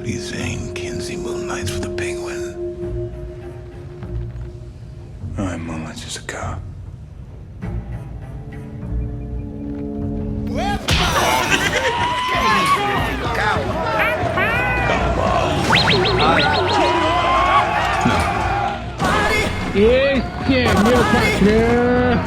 These vain Kinsey moonlights for the penguin. I moonlights as a car. Esse é meu patrão!